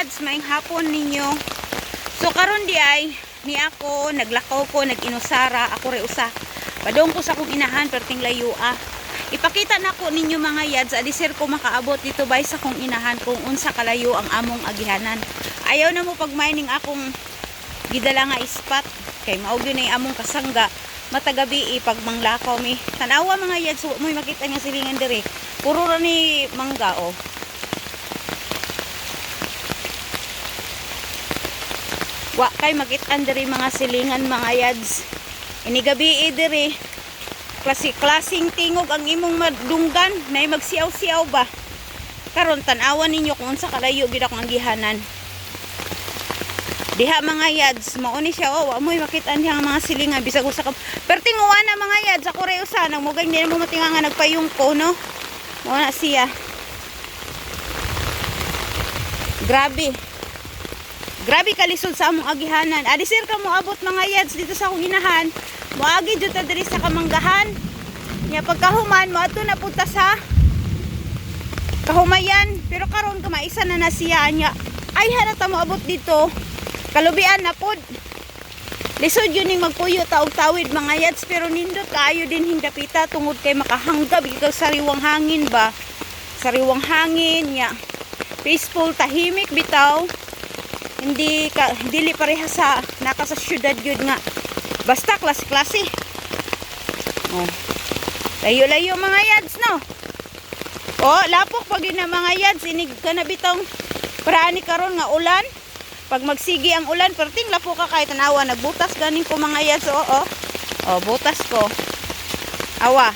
yads, maing hapon ninyo. So karon di ay ni ako naglakaw ko, nag-inusara ako re usa. Padong ko sa akong inahan perting layo Ipakita na ko ninyo mga yads, adisir ko makaabot dito bay sa kong inahan kung unsa kalayo ang among agihanan. Ayaw na mo pag mining akong gidala nga spot kay maog yun ay among kasangga matagabi pag manglakaw mi. Tanawa mga yads, mo makita nga silingan dire. Puro ra ni mangga Wa kay makit-an diri mga silingan mga yads. Ini gabi diri klaseng tingog ang imong madunggan nay magsiaw-siaw ba. Karon tan-awan ninyo kung unsa kalayo gid akong agihanan. Diha mga yads, mao ni siya wa mo'y makit-an diha mga silingan bisag usa ka. Perting na mga yads ako re usa nang mugay ni mo matinga nga nagpayong ko no. Mao na siya. Grabe kalisod sa among agihanan. Adisir ka mo abot mga yads dito sa akong inahan. Moagi jud ta diri sa kamanggahan. Nya pagkahuman mo ato na punta sa kahumayan. Pero karon kumaisa na siya nya. Ay hanata mo abot dito. Kalubian na pod. Lisod yun ning magpuyo taog tawid mga yads pero nindot kaayo din hingdapita tungod kay makahanggab ikaw sariwang hangin ba. Sariwang hangin nya. Peaceful tahimik bitaw. Hindi dili pareha sa naka sa syudad yun nga. Basta klase-klase. Layo-layo mga yads no. Lapok pag yun na mga yads inig ka na bitong parani karon nga ulan. Pag magsigi ang ulan perting lapo ka kahit tanawa nagbutas ganing ko mga yads butas ko. Awa.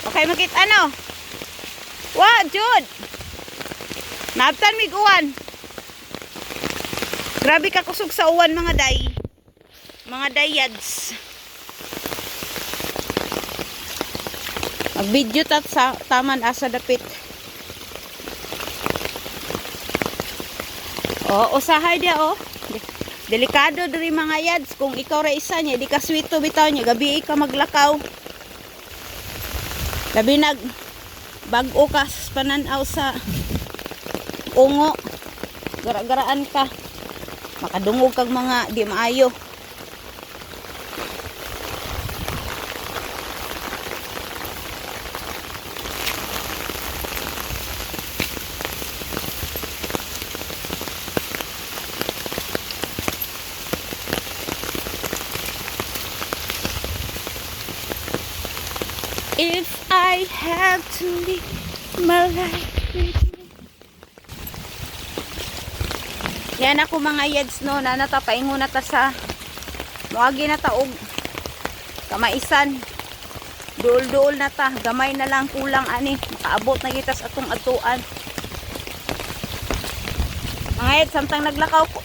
Okay makita no. Jud. Nabtan mig uwan. Grabe ka kusog sa uwan mga day. Mga dayads. Mag-video tat sa taman asa dapit. Usahay dia Delikado diri mga yads kung ikaw ra isa niya di ka swito bitaw niya gabi ka maglakaw. Labi nag bag-o ka pananaw sa ungo. Gara-garaan ka. Makadungog kag mga di maayo. If I have to live my life with you. Yan ako mga yads no, na natapaingon na ta sa muagi na taog kamaisan. Duol-duol na ta, gamay na lang kulang ani, makaabot na kita sa atong atuan. Mga yads, samtang naglakaw ko.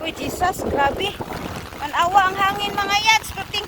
Uy, Jesus, grabe. Manawa ang hangin mga yads, pating